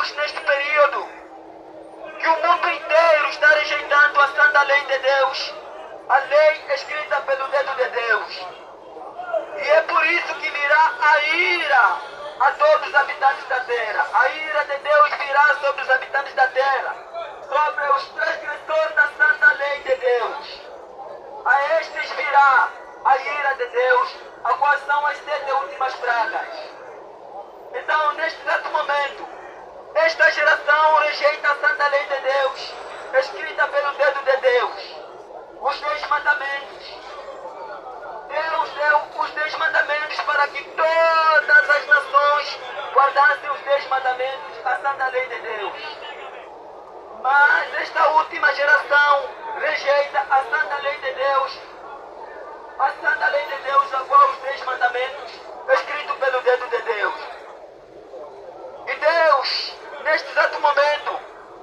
estamos neste período que o mundo inteiro está rejeitando a santa lei de Deus, a lei escrita pelo dedo de Deus. E é por isso que virá a ira a todos os habitantes da terra. A ira de Deus virá sobre os habitantes da terra, sobre os transgressores da santa lei de Deus. A estes virá a ira de Deus, a qual são as 7 últimas pragas. Então, neste exato momento, esta geração rejeita a santa lei de Deus, escrita pelo dedo de Deus, os 10 mandamentos. Deus deu os 10 mandamentos para que todas as nações guardassem os 10 mandamentos, a santa lei de Deus. Mas esta última geração rejeita a santa lei de Deus, a santa lei de Deus, a qual os 10 mandamentos, escrito pelo dedo de Deus. E Deus, neste exato momento,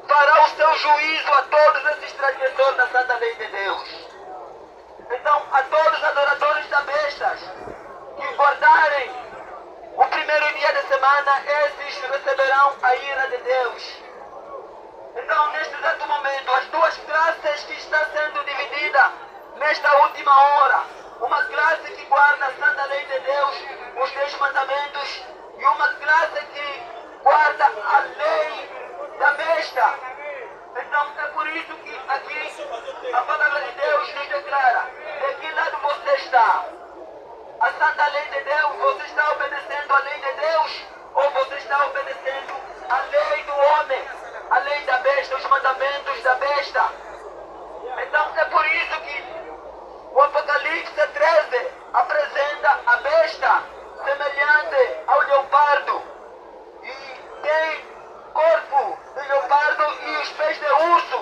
fará o seu juízo a todos esses transgressores da santa lei de Deus. Então, a todos os adoradores da bestas que guardarem o primeiro dia da semana, esses receberão a ira de Deus. Então, neste exato momento, as duas classes que estão sendo divididas nesta última hora, uma classe que guarda a santa lei de Deus, os 10 mandamentos, e uma classe que guarda a lei da besta. Então, é por isso que aqui a palavra de Deus nos declara: de que lado você está? A santa lei de Deus, você está obedecendo a lei de Deus, ou você está obedecendo a lei do homem, a lei da besta, os mandamentos da besta? Então, é por isso que o Apocalipse 13 apresenta a besta semelhante ao leopardo, e tem corpo de leopardo e os pés de urso,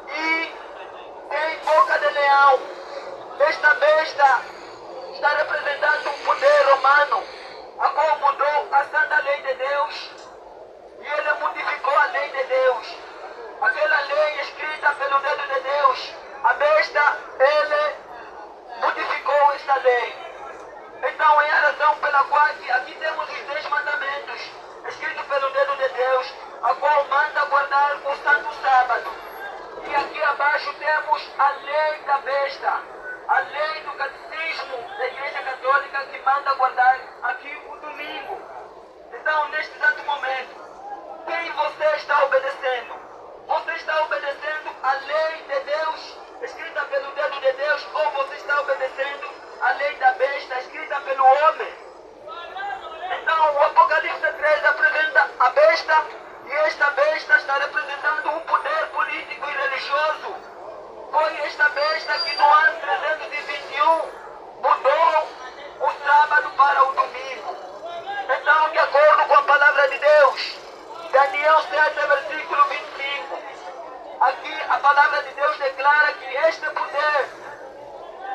e tem boca de leão. Esta besta está representando um poder romano, a qual mudou a santa lei de Deus, e ele modificou a lei de Deus. Aquela lei escrita pelo dedo de Deus, a besta, ele modificou esta lei. Então, é a razão pela qual aqui temos os 10 mandamentos, escritos pelo dedo de Deus, a qual manda guardar o santo sábado. E aqui abaixo temos a lei da besta, a lei do catecismo da Igreja Católica, que manda guardar aqui o domingo. Então, neste exato momento, quem você está obedecendo? Você está obedecendo a lei de Deus, escrita pelo dedo de Deus, ou você está obedecendo a lei da besta, escrita pelo homem? Então, o Apocalipse 13 apresenta a besta, e esta besta está representando um poder político e religioso. Foi esta besta que no ano 321 mudou o sábado para o domingo. Então, de acordo com a palavra de Deus, Daniel 7, versículo 25, aqui a palavra de Deus declara que este poder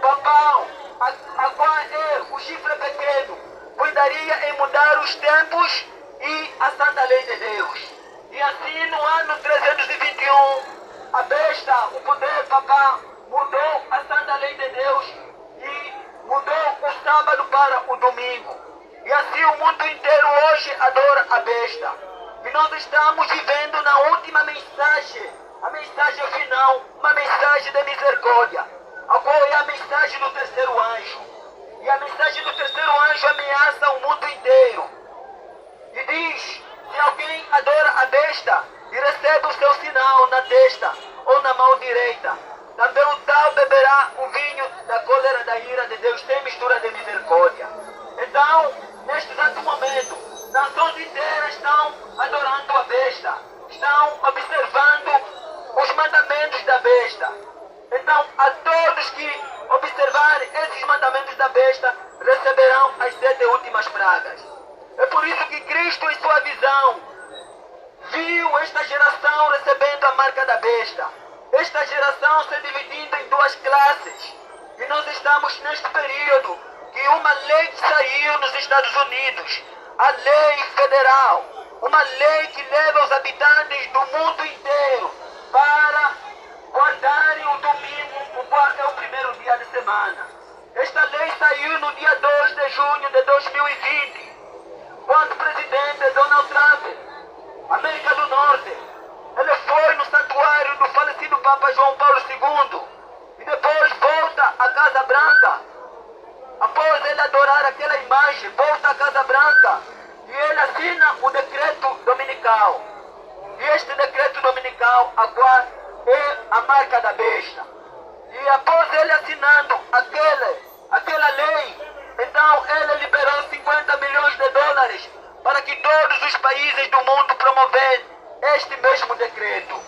papal, a qual é o chifre pequeno, cuidaria em mudar os tempos e a santa lei de Deus. E assim, no ano 321, a besta, o poder papal, mudou a santa lei de Deus e mudou o sábado para o domingo. E assim o mundo inteiro hoje adora a besta. E nós estamos vivendo na última mensagem, a mensagem final, uma mensagem de misericórdia, a qual é a mensagem do terceiro anjo. E a mensagem do terceiro anjo ameaça o mundo inteiro. E diz: se alguém adora a besta e recebe o seu sinal na testa ou na mão direita, também o tal beberá o vinho da cólera da ira de Deus, sem mistura de misericórdia. Então, neste exato momento, nações inteiras estão adorando a besta, estão observando os mandamentos da besta. Então, a todos que observarem esses mandamentos da besta, receberão as 7 últimas pragas. É por isso que Cristo, em sua visão, viu esta geração recebendo a marca da besta. Esta geração se dividindo em duas classes. E nós estamos neste período que uma lei saiu nos Estados Unidos, a lei federal, uma lei que leva os habitantes do mundo inteiro para guardarem o domingo, o qual é o primeiro dia de semana. Esta lei saiu no dia 2 de junho de 2020, quando o presidente Donald Trump dominical. E este decreto dominical agora é a marca da besta. E após ele assinando aquela lei, então ele liberou 50 milhões de dólares para que todos os países do mundo promovessem este mesmo decreto.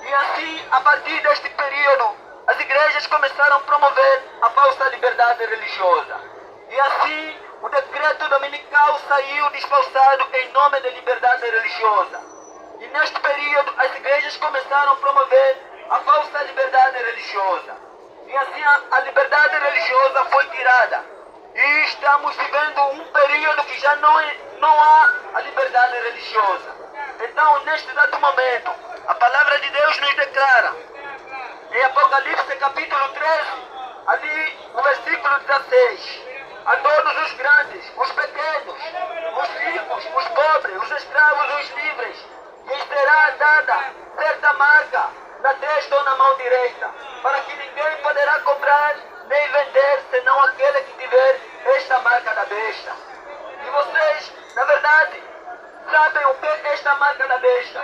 E assim, a partir deste período, as igrejas começaram a promover a falsa liberdade religiosa. E assim, o decreto dominical saiu disfarçado em nome de liberdade religiosa. E neste período, as igrejas começaram a promover a falsa liberdade religiosa. E assim, a liberdade religiosa foi tirada. E estamos vivendo um período que já não há a liberdade religiosa. Então, neste exato momento, a palavra de Deus nos declara, em Apocalipse capítulo 13, ali no versículo 16, a todos os grandes, os pequenos, os ricos, os pobres, os escravos, os livres, lhes será dada certa marca na testa ou na mão direita, para que ninguém poderá comprar nem vender, senão aquele que tiver esta marca da besta. E vocês, na verdade, sabem o que é esta marca da besta?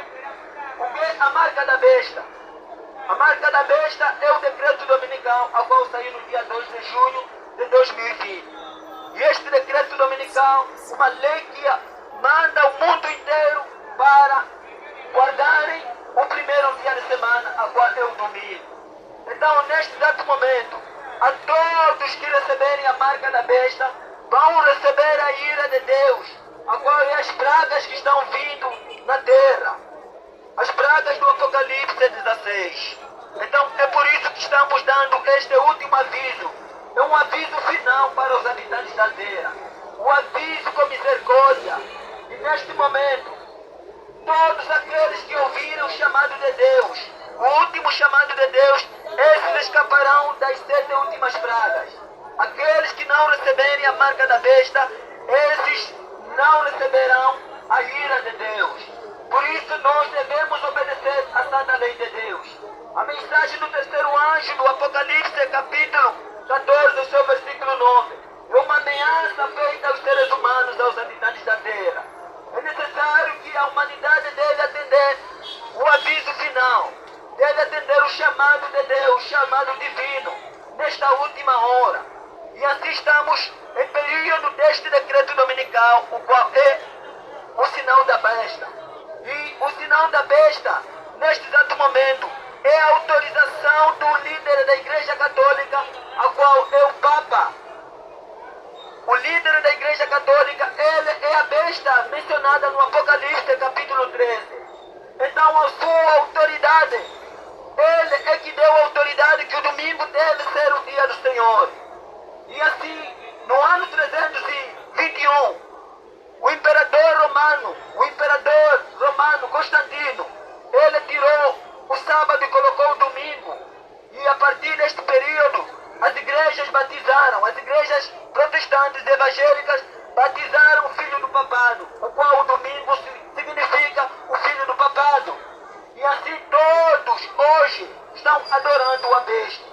O que é a marca da besta? A marca da besta é o decreto dominical, a qual saiu no dia 2 de junho de 2020. E este decreto dominical, uma lei que manda o mundo inteiro para guardarem o primeiro dia de semana, a qual é o domingo. Então, neste exato momento, a todos que receberem a marca da besta, vão receber a ira de Deus, a qual é as pragas que estão vindo na terra. As pragas do Apocalipse 16. Então, é por isso que estamos dando este último aviso. É um aviso final para os habitantes da terra. Um aviso com misericórdia. E neste momento, todos aqueles que ouviram o chamado de Deus, o último chamado de Deus, esses escaparão das 7 últimas pragas. Aqueles que não receberem a marca da besta, esses não receberão a ira de Deus. Por isso nós devemos obedecer à santa lei de Deus. A mensagem do terceiro anjo do Apocalipse, capítulo 14, o seu versículo 9, é uma ameaça feita aos seres humanos, aos habitantes da terra. É necessário que a humanidade deve atender o aviso final, deve atender o chamado de Deus, o chamado divino, nesta última hora. E assim estamos em período deste decreto dominical, o qual é o sinal da besta. E o sinal da besta, neste exato momento, é a autorização do líder da Igreja Católica, a qual é o Papa. O líder da Igreja Católica, ele é a besta mencionada no Apocalipse capítulo 13. Então, a sua autoridade, ele é que deu a autoridade que o domingo deve ser o dia do Senhor. E assim, no ano 321, o imperador romano Constantino, ele tirou o sábado e colocou o domingo. E a partir deste período, as igrejas batizaram, as igrejas protestantes evangélicas batizaram o filho do papado, o qual o domingo significa o filho do papado. E assim todos hoje estão adorando a besta.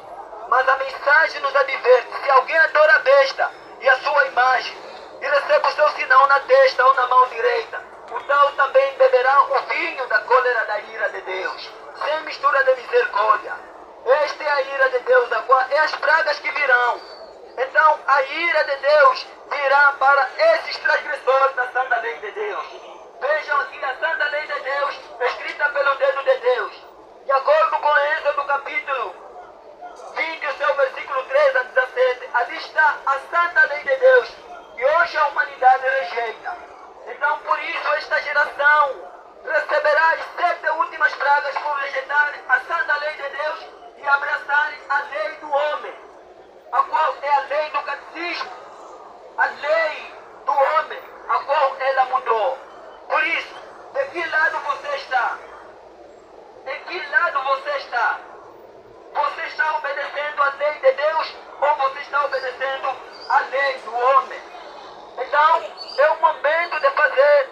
Mas a mensagem nos adverte: se alguém adora a besta e a sua imagem, e recebe o seu sinal na testa ou na mão direita, o tal também beberá o vinho da cólera da ira de Deus, sem mistura de misericórdia. Esta é a ira de Deus, a qual é as pragas que virão. Então a ira de Deus virá para esses transgressores da santa lei de Deus. Vejam aqui a santa lei de Deus, escrita pelo dedo de Deus. De acordo com Êxodo capítulo 20, o seu versículo 13 a 17, ali está a santa lei de Deus, que hoje a humanidade rejeita. Então por isso esta geração receberá as 7 últimas pragas por rejeitarem a santa lei de Deus e abraçarem a lei do homem, a qual é a lei do catecismo, a lei do homem, a qual ela mudou. Por isso, de que lado você está? De que lado você está? Você está obedecendo a lei de Deus ou você está obedecendo a lei do homem? Então, é o momento de fazer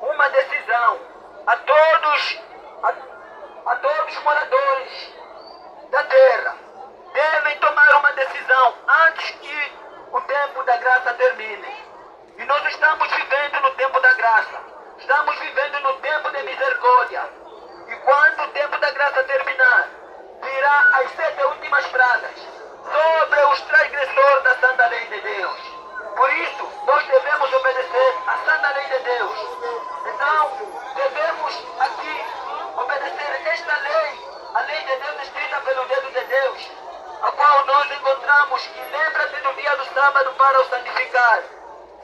uma decisão. A todos os moradores da terra, devem tomar uma decisão antes que o tempo da graça termine. E nós estamos vivendo no tempo da graça. Estamos vivendo no tempo de misericórdia. E quando o tempo da graça terminar, virá as 7 últimas pragas sobre os transgressores da santa lei de Deus. Por isso, nós devemos obedecer à santa lei de Deus. Então, devemos aqui obedecer esta lei, a lei de Deus escrita pelo dedo de Deus, a qual nós encontramos e lembra-te do dia do sábado para o santificar.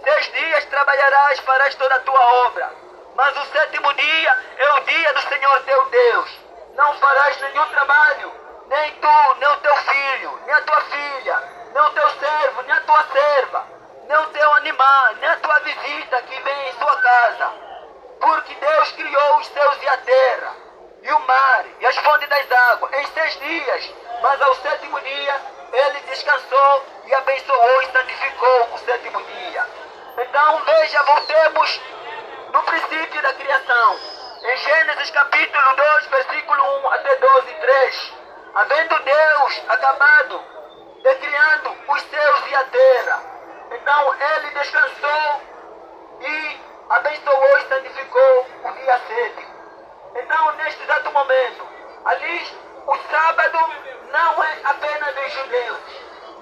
6 dias trabalharás, farás toda a tua obra, mas o 7º dia é o dia do Senhor teu Deus. Não farás nenhum trabalho, nem tu, nem o teu filho, nem a tua filha, nem o teu servo, nem a tua serva, nem o teu animal, nem a tua visita que vem em sua casa. Porque Deus criou os céus e a terra, e o mar, e as fontes das águas, em 6 dias. Mas ao 7º dia, ele descansou e abençoou e santificou o 7º dia. Então, veja, voltemos no princípio da criação. Em Gênesis capítulo 2, versículo 1 até 12, 3. Havendo Deus acabado de criando os céus e a terra, então ele descansou e abençoou e santificou o dia 7º. Então, neste exato momento, ali o sábado não é apenas dos judeus,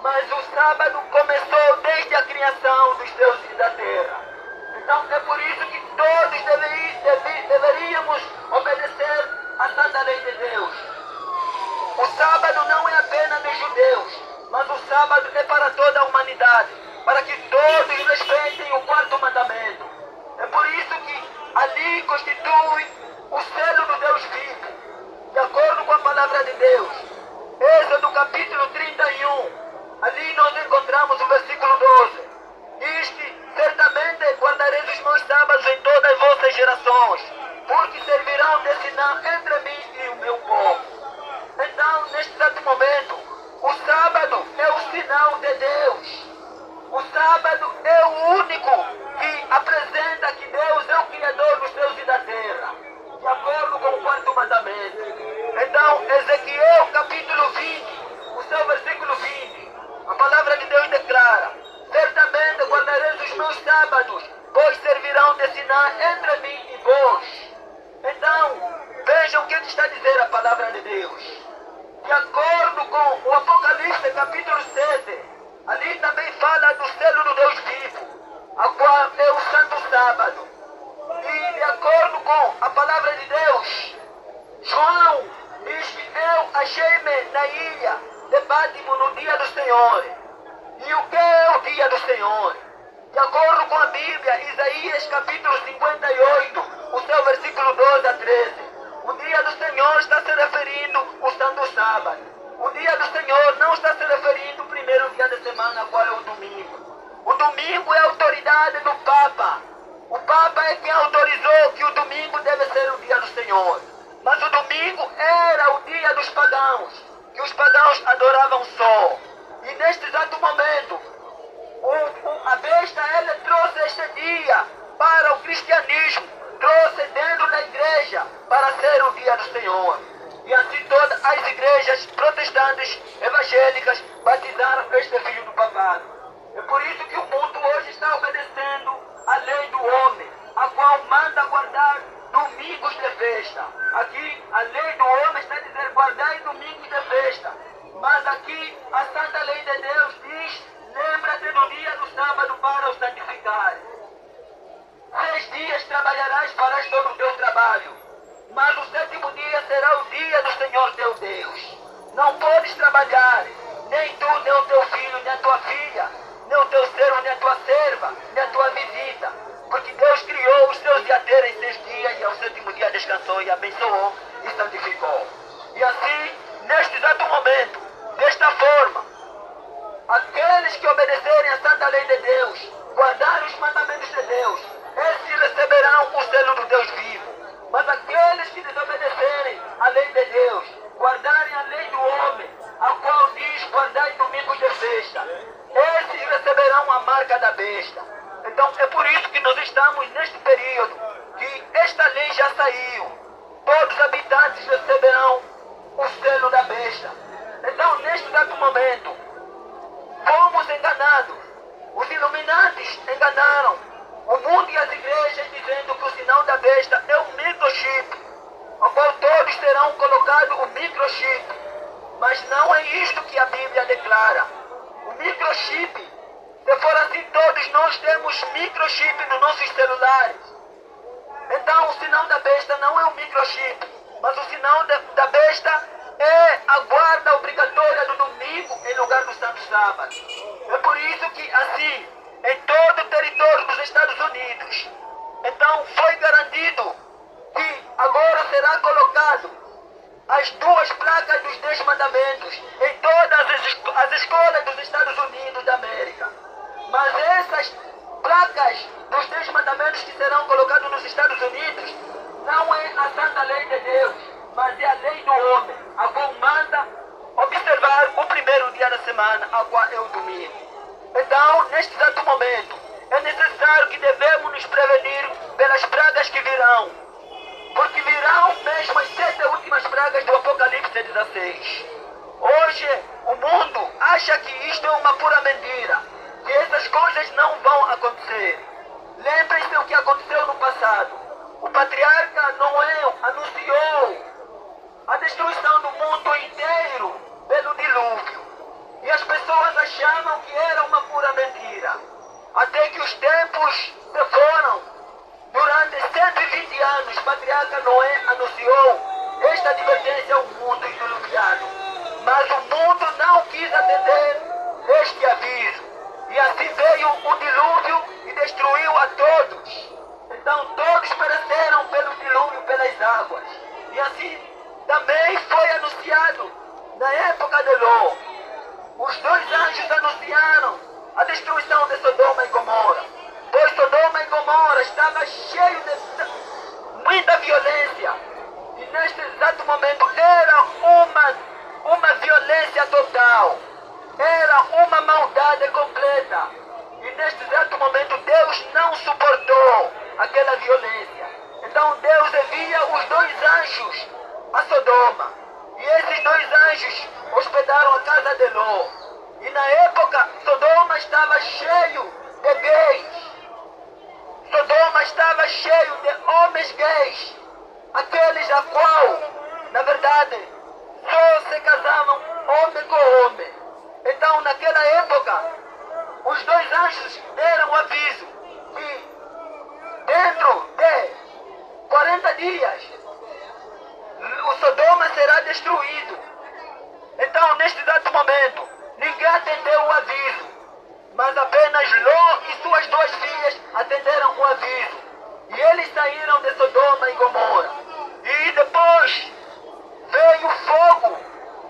mas o sábado começou desde a criação dos céus e da terra. Então, é por isso que todos deveríamos obedecer à santa lei de Deus. O sábado não é apenas dos judeus, mas o sábado é para toda a humanidade, para que todos respeitem o 4º mandamento. É por isso que ali constitui o selo do Deus vivo, de acordo com a palavra de Deus. Êxodo capítulo 31, ali nós encontramos o versículo 12. Diz que certamente guardareis os meus sábados em todas as vossas gerações, porque servirão de sinal entre mim e o meu povo. Então, neste exato momento, o sábado é o sinal de Deus. O sábado é o único que apresenta que Deus é o Criador dos céus e da terra, de acordo com o 4º mandamento. Então, Ezequiel capítulo 20, o seu versículo 20, a palavra de Deus declara: certamente guardareis os meus sábados, pois servirão de sinal entre mim e vós. Então, vejam o que está a dizer a palavra de Deus. De acordo com o Apocalipse capítulo 7, ali também fala do selo do Deus vivo, a qual é o santo sábado. E de acordo com a palavra de Deus, João diz que eu achei-me na ilha de Patmos no dia do Senhor. E o que é o dia do Senhor? De acordo com a Bíblia, Isaías capítulo 58, o seu versículo 12 a 13. O dia do Senhor está se referindo ao santo sábado. O dia do Senhor não está se referindo ao primeiro dia da semana, qual é o domingo. O domingo é a autoridade do Papa. O Papa é quem autorizou que o domingo deve ser o dia do Senhor. Mas o domingo era o dia dos pagãos, que os pagãos adoravam sol. E neste exato momento, a besta, ela trouxe este dia para o cristianismo, trouxe dentro da igreja para ser o dia do Senhor. E assim todas as igrejas protestantes, evangélicas, batizaram este filho do papado. É por isso que o mundo hoje está obedecendo a lei do homem, a qual manda guardar domingos de festa. Aqui a lei do homem está dizendo guardar domingos de festa. Mas aqui a santa lei de Deus diz: lembra-te do dia do sábado para o santificar. 6 dias trabalharás, farás todo o teu trabalho, mas o 7º dia será o dia do Senhor teu Deus. Não podes trabalhar, nem tu, nem o teu filho, nem a tua filha, nem o teu servo, nem a tua serva, nem a tua visita, porque Deus criou os céus e a terra em 6 dias, e ao 7º dia descansou e abençoou e santificou. E assim, neste exato momento, desta forma, aqueles que obedecerem à santa lei de Deus, guardarem os mandamentos de Deus, esses receberão o selo do Deus vivo. Mas aqueles que desobedecerem à lei de Deus, guardarem a lei do homem, a qual diz guardai domingos de festa, esses receberão a marca da besta. Então é por isso que nós estamos neste período, que esta lei já saiu. Todos os habitantes receberão o selo da besta. Então, neste exato momento, fomos enganados. Os iluminantes enganaram O mundo e as igrejas dizendo que o sinal da besta é um microchip, ao qual todos terão colocado o microchip. Mas não é isto que a Bíblia declara. O microchip, se for assim, todos nós temos microchip nos nossos celulares. Então o sinal da besta não é um microchip, mas o sinal da besta é a guarda obrigatória do domingo em lugar do santo sábado. É por isso que assim, em todo o território dos Estados Unidos, então foi garantido que agora será colocado as 2 placas dos 10 mandamentos em todas as escolas dos Estados Unidos da América. Mas essas placas dos 10 mandamentos que serão colocadas nos Estados Unidos não é a santa lei de Deus, mas é a lei do homem, a qual manda observar o primeiro dia da semana, a qual é o domingo. Então, neste exato momento, é necessário que devemos nos prevenir pelas pragas que virão, porque virão mesmo as 7 últimas pragas do Apocalipse 16. Hoje, o mundo acha que isto é uma pura mentira, que essas coisas não vão acontecer. Lembrem-se do que aconteceu no passado. O patriarca Noé anunciou a destruição do mundo inteiro pelo dilúvio. E as pessoas achavam que era uma pura mentira. Até que os tempos se foram. Durante 120 anos, o patriarca Noé anunciou esta advertência ao mundo diluviado. Mas o mundo não quis atender este aviso. E assim veio o dilúvio e destruiu a todos. Então todos pereceram pelo dilúvio, pelas águas. E assim também foi anunciado na época de Ló. Os 2 anjos anunciaram a destruição de Sodoma e Gomorra. Pois Sodoma e Gomorra estava cheio de muita violência. E neste exato momento era uma violência total. Era uma maldade completa. E neste exato momento Deus não suportou aquela violência. Então Deus envia os 2 anjos a Sodoma. E esses 2 anjos hospedaram a casa de Ló. E na época Sodoma estava cheio de gays. Sodoma estava cheio de homens gays. Aqueles a qual, na verdade, só se casavam homem com homem. Então naquela época, os 2 anjos deram aviso que dentro de 40 dias o Sodoma será destruído. Então neste exato momento, ninguém atendeu o aviso, mas apenas Ló e suas 2 filhas atenderam o aviso. E eles saíram de Sodoma e Gomorra. E depois veio fogo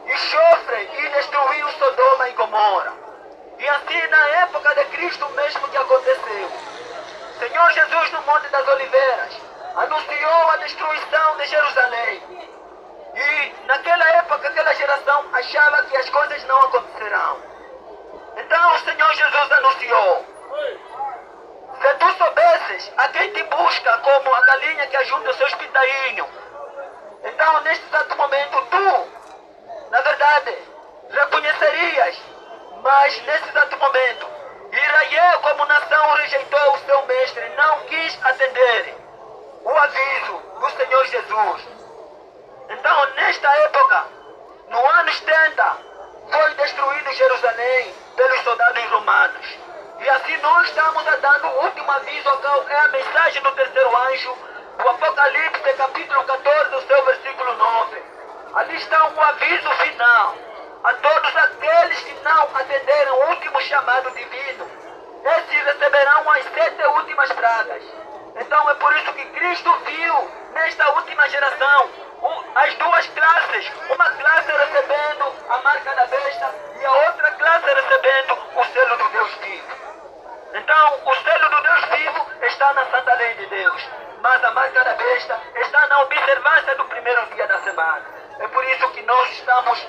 e enxofre e destruiu Sodoma e Gomorra. E assim na época de Cristo mesmo que aconteceu. Senhor Jesus no Monte das Oliveiras anunciou a destruição de Jerusalém. E naquela época aquela geração achava que as coisas não acontecerão. Então o Senhor Jesus anunciou: se tu soubesses a quem te busca como a galinha que ajunta os seus pintainhos, então neste exato momento tu, na verdade, reconhecerias. Mas nesse exato momento, Israel como nação rejeitou o seu mestre, não quis atender o aviso do Senhor Jesus. Então nesta época, no ano 70, foi destruído Jerusalém pelos soldados romanos. E assim nós estamos dando o último aviso, é a mensagem do terceiro anjo, do Apocalipse capítulo 14, do seu versículo 9. Ali está o aviso final a todos aqueles que não atenderam o último chamado divino. Esses receberão as 7 últimas pragas. Então é por isso que Cristo viu nesta última geração as 2 classes, uma classe recebendo a marca da besta e a outra classe recebendo o selo do Deus vivo. Então o selo do Deus vivo está na santa lei de Deus, mas a marca da besta está na observância do primeiro dia da semana. É por isso que nós estamos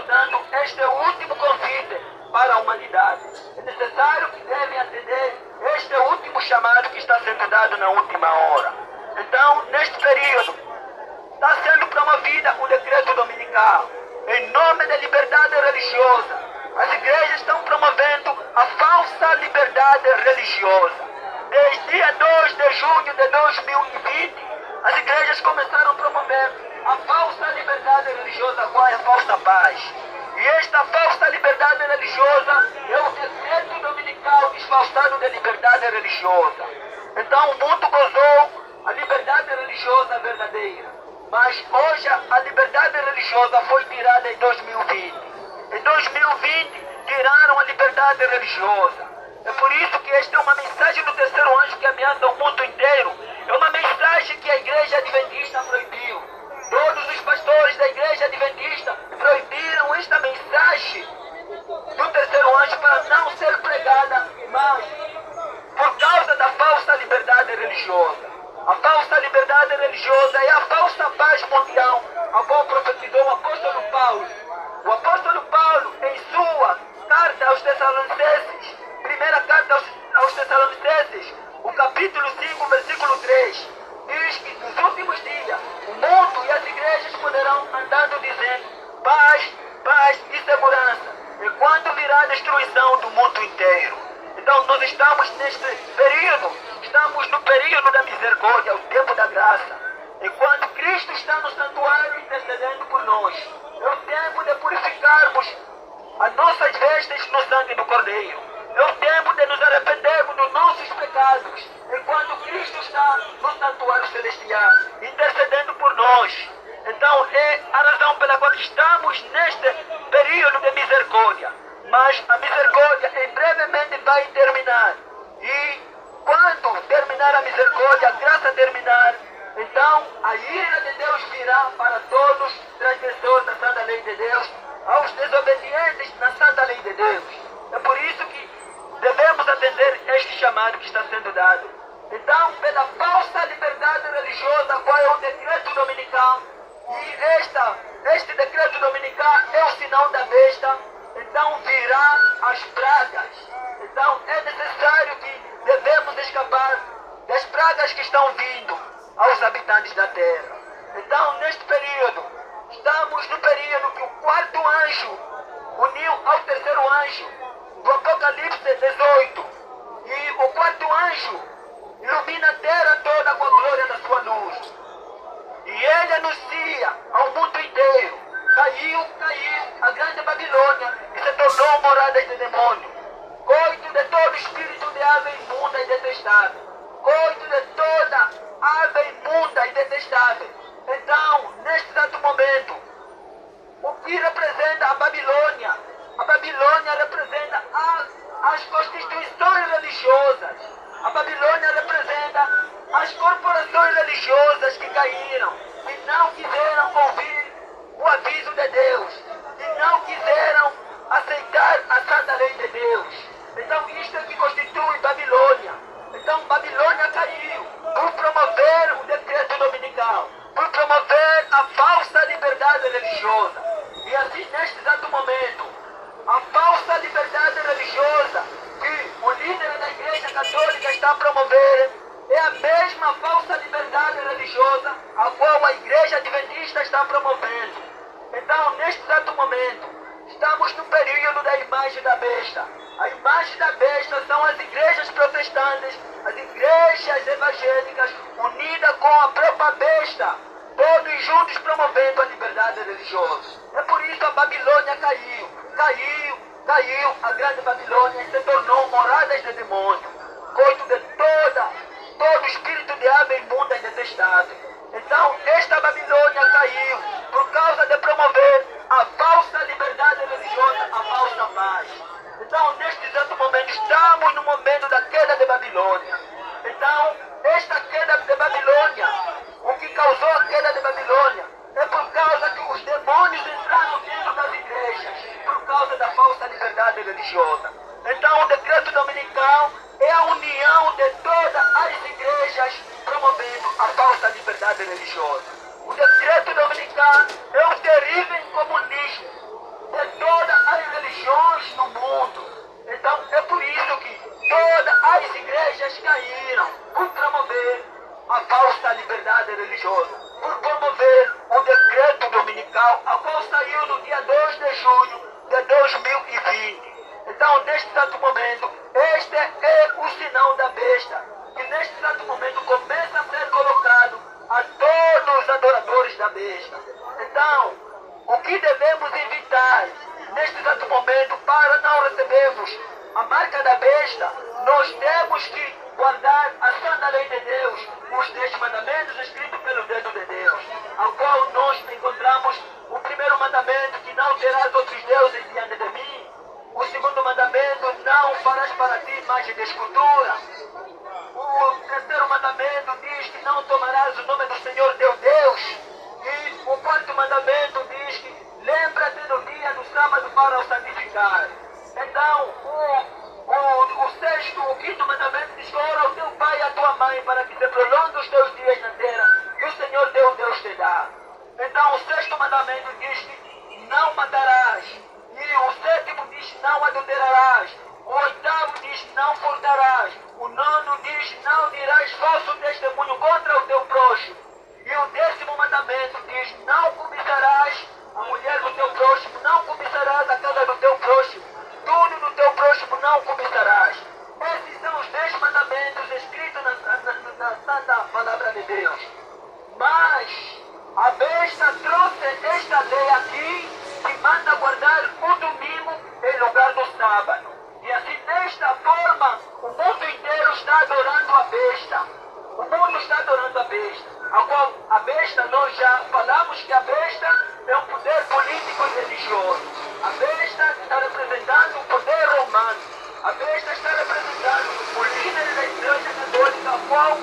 dando este último convite para a humanidade. É necessário que devem atender este último chamado que está sendo dado na última hora. Então, neste período, está sendo promovida o decreto dominical, em nome da liberdade religiosa. As igrejas estão promovendo a falsa liberdade religiosa. Desde dia 2 de junho de 2020, as igrejas começaram a promover a falsa liberdade religiosa, qual é a falsa paz. E esta falsa liberdade religiosa é o decreto dominical disfarçado de liberdade religiosa. Então o mundo gozou a liberdade religiosa verdadeira. Mas hoje a liberdade religiosa foi tirada em 2020. Em 2020 tiraram a liberdade religiosa. É por isso que esta é uma mensagem do terceiro anjo que ameaça o mundo inteiro. É uma mensagem que a igreja adventista proibiu. Todos os pastores da igreja adventista proibiram esta mensagem do terceiro anjo para não ser pregada mais, por causa da falsa liberdade religiosa. A falsa liberdade religiosa é a falsa paz mundial, a qual profetizou o apóstolo Paulo. O apóstolo Paulo, em sua carta aos Tessalonicenses, primeira carta aos Tessalonicenses, o capítulo 5, versículo 3, diz que nos últimos dias o mundo e as igrejas poderão andando dizendo paz, paz e segurança, enquanto virá a destruição do mundo inteiro. Então nós estamos neste período, estamos no período da misericórdia, o tempo da graça. Enquanto Cristo está no santuário intercedendo por nós, é o tempo de purificarmos as nossas vestes no sangue do Cordeiro. É o tempo de nos arrependermos dos nossos pecados, enquanto Cristo está no santuário celestial, intercedendo por nós. Então é a razão pela qual estamos neste período de misericórdia. Mas a misericórdia em brevemente vai terminar. E quando terminar a misericórdia, a graça terminar, então a ira de Deus virá para todos os transgressores da santa lei de Deus, aos desobedientes na santa lei de Deus. É por isso que devemos atender este chamado que está sendo dado. Então, pela falsa liberdade religiosa, qual é o decreto dominical, e este decreto dominical é o sinal da besta, então virá as pragas. Então é necessário que devemos escapar das pragas que estão vindo aos habitantes da terra. Então, neste período, estamos no período que o quarto anjo uniu ao terceiro anjo do Apocalipse 18. E o quarto anjo ilumina a terra toda com a glória da sua luz. E ele anuncia ao mundo inteiro: caiu a grande Babilônia e se tornou morada de demônio. Coito de todo espírito de ave imunda e detestável. Coito de toda ave imunda e detestável. Então, neste exato momento, o que representa a Babilônia? A Babilônia representa as constituições religiosas. A Babilônia representa as corporações religiosas que caíram, que não quiseram ouvir o aviso de Deus, que não quiseram aceitar a santa lei de Deus. Então isto é que constitui Babilônia. Então Babilônia caiu por promover o decreto dominical, por promover a falsa liberdade religiosa. E assim, neste exato momento, a falsa liberdade religiosa que o líder da Igreja Católica está a promover é a mesma falsa liberdade religiosa a qual a Igreja Adventista está promovendo. Então, neste exato momento, estamos no período da imagem da besta. A imagem da besta são as igrejas protestantes, as igrejas evangélicas unidas com a própria besta, todos juntos promovendo a liberdade religiosa. É por isso a Babilônia caiu a grande Babilônia e se tornou moradas de demônio, coito de todo espírito de ave imunda e detestável. Então esta Babilônia caiu por causa de promover a falsa liberdade religiosa, a falsa paz. Então neste exato momento estamos no momento da queda de Babilônia. Então esta queda de Babilônia, o que causou a queda de Babilônia é por causa que os demônios entraram dentro das igrejas, por causa da falsa liberdade religiosa. Então o decreto dominical é a união de todas as igrejas promovendo a falsa liberdade religiosa. O decreto dominical é o terrível comunismo de todas as religiões no mundo. Então é por isso que todas as igrejas caíram por promover a falsa liberdade religiosa, por promover o decreto dominical, a qual saiu no dia 2 de junho de 2020. Então, neste exato momento, este é o sinal da besta. neste exato momento começa a ser colocado a todos os adoradores da besta. Então, o que devemos evitar neste exato momento para não recebermos a marca da besta? Nós temos que guardar a santa lei de Deus, os 10 mandamentos escritos pelo dedo de Deus, ao qual nós encontramos o primeiro mandamento, que não terás outros deuses diante de mim. O segundo mandamento, não farás para ti imagem de escultura. O terceiro mandamento diz que não tomarás o nome do Senhor teu Deus. E o quarto mandamento diz que lembra-te do dia do sábado para o santificar. Então, o sexto, o quinto mandamento diz: honra o teu pai e a tua mãe para que se prolongue os teus dias na terra que o Senhor teu Deus te dá. Então, o sexto mandamento diz que não matarás. E o sétimo diz: não adulterarás. O oitavo diz: não furtarás. O nono diz: não dirás falso testemunho contra o teu próximo. E o 10º mandamento diz: não cobiçarás a mulher do teu próximo, não cobiçarás a casa do teu próximo, tudo do teu próximo não cobiçarás. Esses são os 10 mandamentos escritos na Santa Palavra de Deus. Mas a besta trouxe esta lei aqui, que manda guardar o domingo em lugar do sábado. E assim, desta forma, o mundo inteiro está adorando a besta. O mundo está adorando a besta. A qual a besta, nós já falamos que a besta é um poder político e religioso. A besta está representando o poder romano. A besta está representando o líder da Igreja Católica, a qual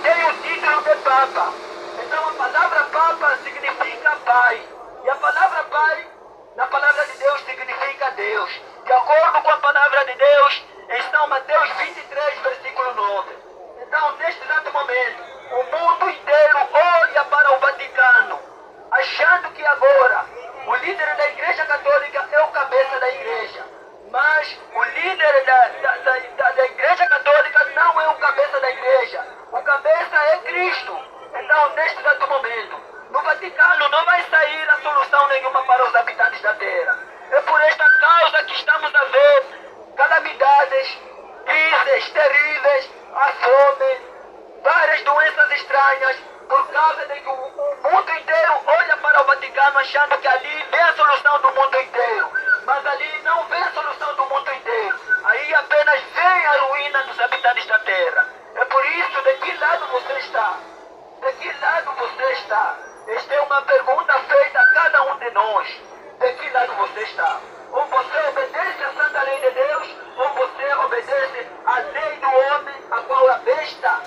tem o título de Papa. Então a palavra Papa significa Pai. E a palavra Pai, na palavra de Deus, significa Deus. De acordo com a palavra de Deus, em São Mateus 23, versículo 9. Então, neste exato momento, o mundo inteiro olha para o Vaticano, achando que agora o líder da Igreja Católica é o cabeça da Igreja. Mas o líder da Igreja Católica não é o cabeça da Igreja. O cabeça é Cristo. Então, neste exato momento, no Vaticano não vai sair a solução nenhuma para os habitantes da Terra. É por esta causa que estamos a ver calamidades, crises terríveis, a fome, várias doenças estranhas, por causa de que o mundo inteiro olha para o Vaticano achando que ali vem a solução do mundo inteiro. Mas ali não vem a solução do mundo inteiro. Aí apenas vem a ruína dos habitantes da Terra. É por isso, de que lado você está? De que lado você está? Esta é uma pergunta feita a cada um de nós. De que lado você está? Ou você obedece à santa lei de Deus, ou você obedece à lei do homem, a qual a besta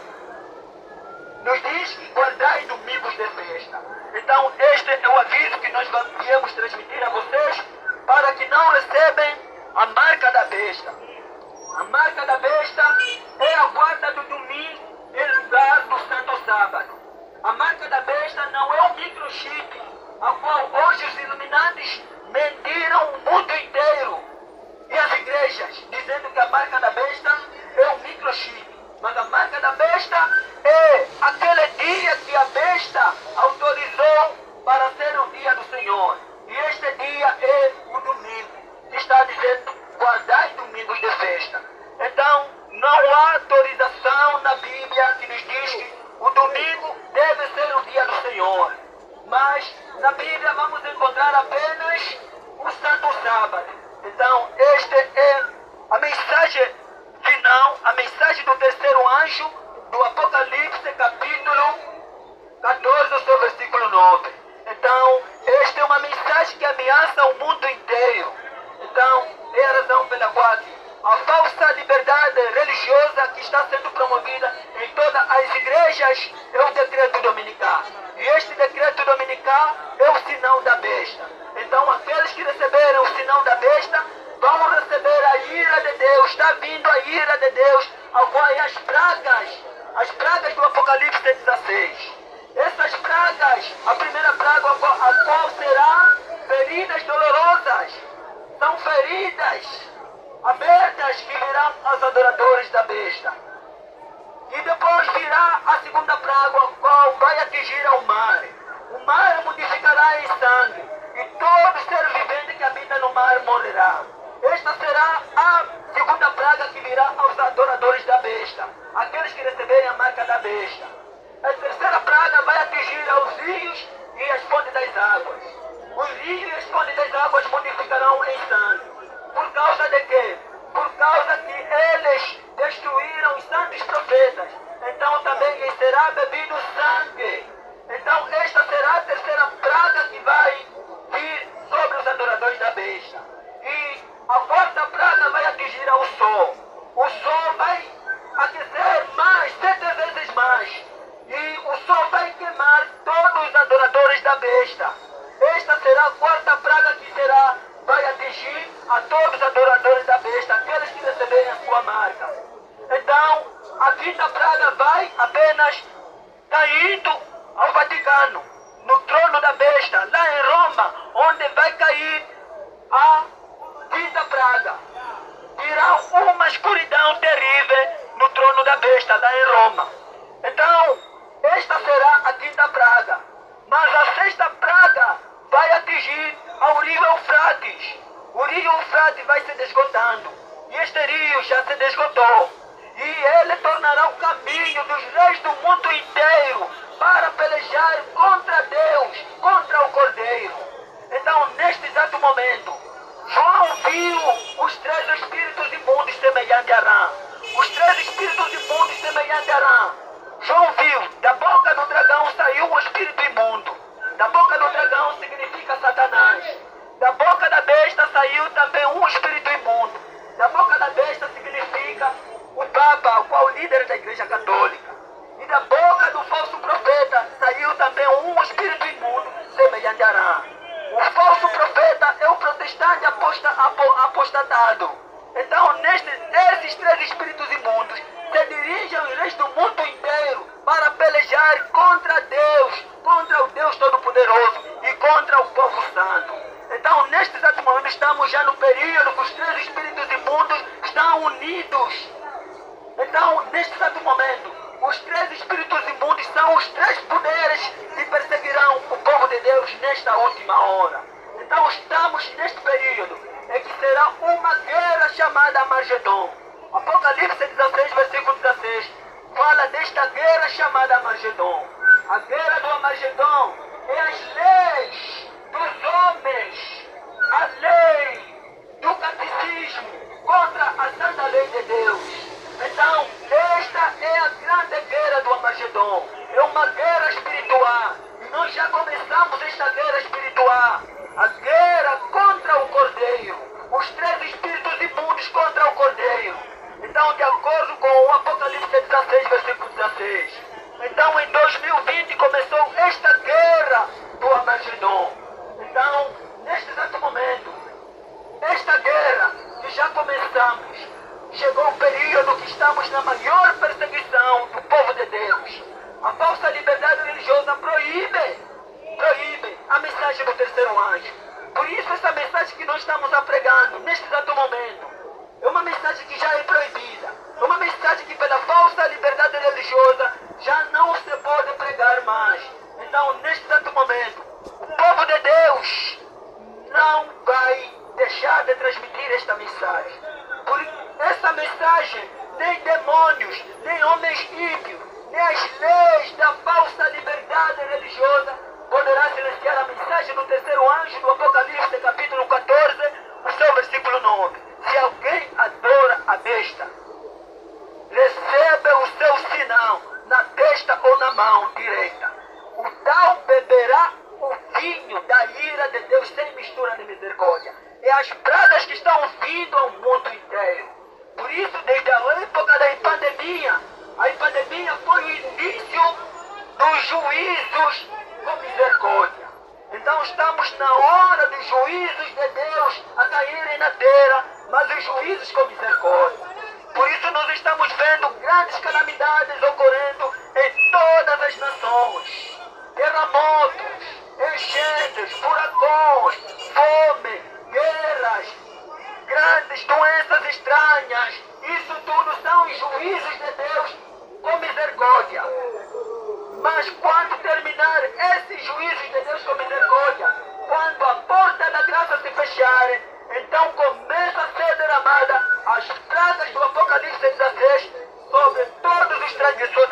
nos diz que guardai domingos de festa. Então este é o aviso que nós viemos transmitir a vocês, para que não recebem a marca da besta. A marca da besta é a guarda do domingo em lugar do santo sábado. A marca da besta não é um microchip, a qual hoje os iluminantes mentiram o mundo inteiro. E as igrejas, dizendo que a marca da besta é um microchip. Mas a marca da besta é aquele dia que a besta autorizou para ser o dia do Senhor. E este dia é o domingo. Está dizendo: guardai domingos de festa. Então, não há autorização na Bíblia que nos diz que o domingo deve ser o dia do Senhor. Mas na Bíblia vamos encontrar apenas o Santo Sábado. Então, esta é a mensagem final, a mensagem do terceiro anjo do Apocalipse, capítulo 14, o seu versículo 9. Então, esta é uma mensagem que ameaça o mundo inteiro. Então, é a razão pela qual a falsa liberdade religiosa que está sendo promovida em todas as igrejas é o decreto dominical. E este decreto dominical é o sinal da besta. Então, aqueles que receberem o sinal da besta vão receber a ira de Deus. Está vindo a ira de Deus, ao qual é as pragas do Apocalipse 16. Essas pragas, a primeira praga, a qual será feridas dolorosas. São feridas abertas que virão aos adoradores da besta. E depois virá a segunda praga, a qual vai atingir ao mar. O mar modificará em sangue, e todo ser vivente que habita no mar morrerá. Esta será a segunda praga que virá aos adoradores da besta. Aqueles que receberem receberem a marca da besta. A terceira praga vai atingir aos rios e as fontes das águas. Os rios e as fontes das águas modificarão em sangue. Por causa de quê? Por causa que eles destruíram os santos profetas. Então também lhes será bebido sangue. Então esta será a terceira praga que vai vir sobre os adoradores da besta. E a quarta praga vai atingir ao sol. O sol vai aquecer mais, 7 vezes mais. E o sol vai queimar todos os adoradores da besta. Esta será a quarta praga que vai atingir a todos os adoradores da besta, aqueles que receberem a sua marca. Então, a quinta praga vai apenas caindo ao Vaticano, no trono da besta, lá em Roma, onde vai cair a quinta praga. Virá uma escuridão terrível no trono da besta, lá em Roma. Então, esta será a quinta praga. Mas a sexta praga vai atingir ao rio Eufrates. O rio Eufrates vai se desgotando. E este rio já se desgotou. E ele tornará o caminho dos reis do mundo inteiro para pelejar contra Deus, contra o Cordeiro. Então, neste exato momento, João viu os 3 espíritos imundos semelhantes a rã. Os 3 espíritos imundos semelhantes a rã. João viu, da boca do dragão saiu um espírito imundo. Da boca do dragão significa Satanás. Da boca da besta saiu também um espírito imundo. Da boca da besta significa o Papa, o qual líder da Igreja Católica. E da boca do falso profeta saiu também um espírito imundo semelhante a rã. O falso profeta é o protestante apostatado. Então, esses 3 espíritos imundos se dirigem aos reis do mundo inteiro para pelejar contra Deus, contra o Deus Todo-Poderoso e contra o povo santo. Então, neste exato momento, estamos já no período que os 3 espíritos imundos estão unidos. Então, neste exato momento, os 3 espíritos imundos são os 3 poderes que perseguirão o povo de Deus nesta última hora. Então, estamos neste período em que será uma guerra chamada Armagedon. Apocalipse 16, versículo 16, fala desta guerra chamada Armagedon. A guerra do Armagedon é as leis dos homens, a lei do catecismo contra a santa lei de Deus. Então, esta é a grande guerra do Armagedon. É uma guerra espiritual. E nós já começamos esta guerra espiritual. A guerra contra o Cordeiro. Os 3 espíritos imundos contra o Cordeiro. Então, de acordo com o Apocalipse 16, versículo 16. Então, em 2020 começou esta guerra do Armagedon. Então, neste exato momento, esta guerra que já começamos, chegou o período que estamos na maior perseguição do povo de Deus. A falsa liberdade religiosa proíbe a mensagem do terceiro anjo. Por isso essa mensagem que nós estamos pregando neste exato momento é uma mensagem que já é proibida. É uma mensagem que pela falsa liberdade religiosa já não se pode pregar mais. Então, neste exato momento, o povo de Deus não vai deixar de transmitir esta mensagem. Por essa mensagem, nem demônios, nem homens ímpios, nem as leis da falsa liberdade religiosa poderá silenciar a mensagem do terceiro anjo do Apocalipse, capítulo 14, o seu versículo 9. Se alguém adora a besta, recebe o seu sinal na testa ou na mão direita. O tal beberá o vinho da ira de Deus sem mistura de misericórdia. É as pragas que estão vindo ao mundo inteiro. Por isso, desde a época da pandemia, a pandemia foi o início dos juízos com misericórdia. Então estamos na hora dos juízos de Deus a caírem na terra, mas os juízos com misericórdia. Por isso nós estamos vendo grandes calamidades ocorrendo em todas as nações. Terremotos, enchentes, furacões, fome, guerras, grandes doenças estranhas. Isso tudo são os juízos de Deus com misericórdia. Mas quando terminar esses juízos de Deus com misericórdia, quando a porta da graça se fechar, então começa a ser derramada as pragas do Apocalipse 16 sobre todos os transgressores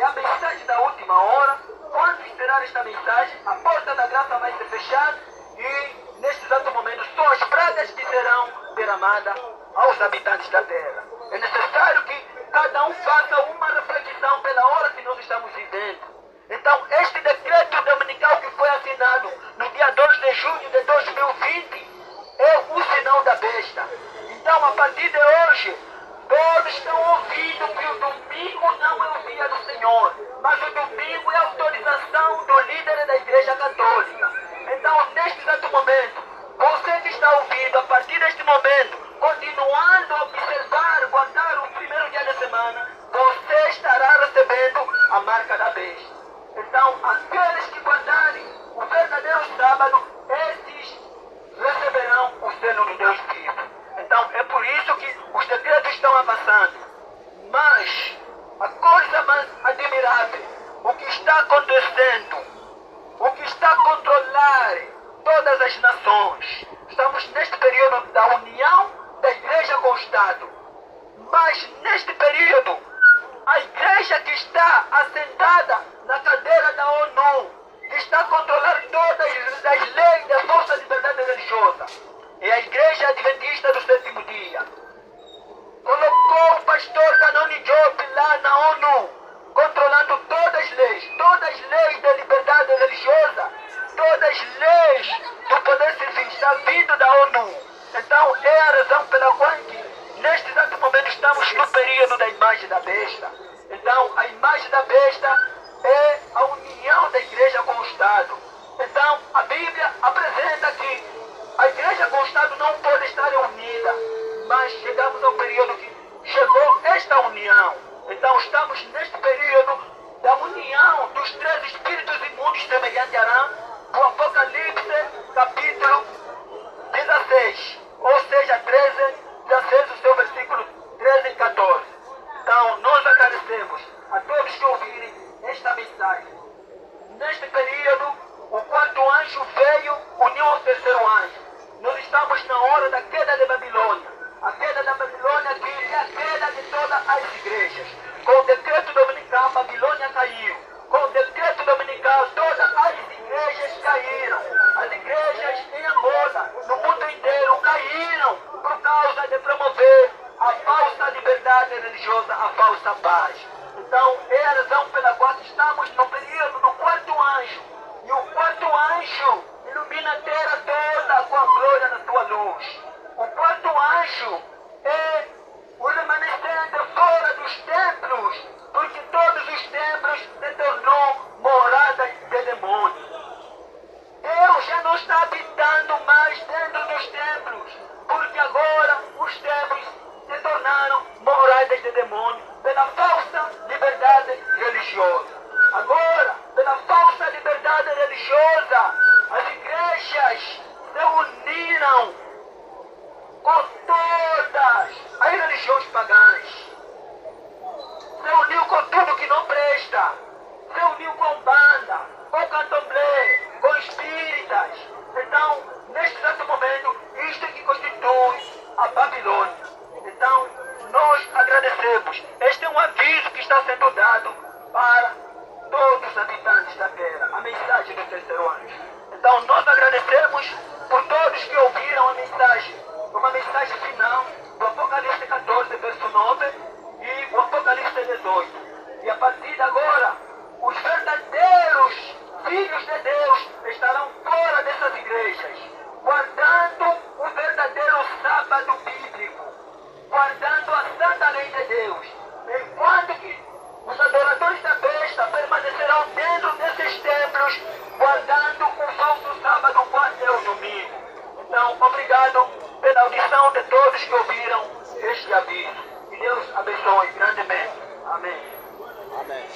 é a mensagem da última hora. Quando esperar esta mensagem, a porta da graça vai se fechar e, neste exato momento, só as pragas que serão derramadas aos habitantes da terra. É necessário que cada um faça uma reflexão pela hora que nós estamos vivendo. Então, este decreto dominical que foi assinado no dia 2 de junho de 2020 é o sinal da besta. Então, a partir de hoje, todos estão ouvindo que o domingo não é o dia do Senhor, mas o domingo é a autorização do líder da Igreja Católica. Então, neste exato momento, você que está ouvindo, a partir deste momento, continuando a observar, guardar o primeiro dia da semana, você estará recebendo a marca da besta. Então, aqueles que guardarem o verdadeiro sábado, esses receberão o selo do Deus vivo. Então, é por isso que os decretos estão avançando. Mas, a coisa mais admirável, o que está acontecendo, o que está a controlar todas as nações. Estamos neste período da união da Igreja com o Estado. Mas, neste período, a Igreja que está assentada na cadeira da ONU, que está a controlar todas as leis da falsa liberdade religiosa, é a Igreja Adventista do Sétimo Dia. Colocou o pastor Canoni Job lá na ONU, controlando todas as leis da liberdade religiosa, todas as leis do poder civil, está vindo da ONU. Então, é a razão pela qual, neste exato momento, estamos no período da imagem da besta. Então, a imagem da besta é a união da Igreja com o Estado. Então, a Bíblia apresenta que a Igreja com o Estado não pode estar unida, mas chegamos ao período que chegou esta união. Então, estamos neste período da união dos três espíritos imundos semelhante a Arã, do Apocalipse, capítulo 16, ou seja, 13, 16, o seu versículo 13 e 14. Então, nós agradecemos a todos que ouvirem esta mensagem. Neste período, o quarto anjo veio, uniu ao terceiro anjo. Nós estamos na hora da queda de Babilônia. A queda da Babilônia que é a queda de todas as igrejas. Com o decreto dominical, Babilônia caiu. Com o decreto dominical, todas as igrejas caíram. As igrejas em Angola, no mundo inteiro, caíram por causa de promover a falsa liberdade religiosa, a falsa paz. Então, é a razão pela qual estamos no período do quarto anjo. E o quarto anjo ilumina a terra toda com a glória da sua luz. O quarto anjo é o remanescente fora dos templos, porque todos os templos se tornou morada de demônios. Deus já não está habitando mais dentro dos templos, porque agora os templos se tornaram moradas de demônios pela falsa liberdade religiosa. Agora, pela falsa liberdade religiosa, as igrejas se uniram com todas as religiões pagãs. Se uniu com tudo que não presta. Se uniu com banda, com candomblé, com espíritas. Então, neste exato momento, isto é que constitui a Babilônia. Então, nós agradecemos. Este é um aviso que está sendo dado para todos os habitantes da terra. A mensagem do terceiro anjo. Então, nós agradecemos por todos que ouviram a mensagem. Uma mensagem final do Apocalipse 14, verso 9 e o Apocalipse 18. E a partir de agora, os verdadeiros filhos de Deus estarão fora dessas igrejas, guardando o verdadeiro sábado bíblico, guardando a santa lei de Deus, enquanto que os adoradores da besta permanecerão dentro desses templos, guardando o falso sábado, quando é o domingo. Então, obrigado pela audição de todos que ouviram este aviso. Que Deus abençoe grandemente. Amém. Amém.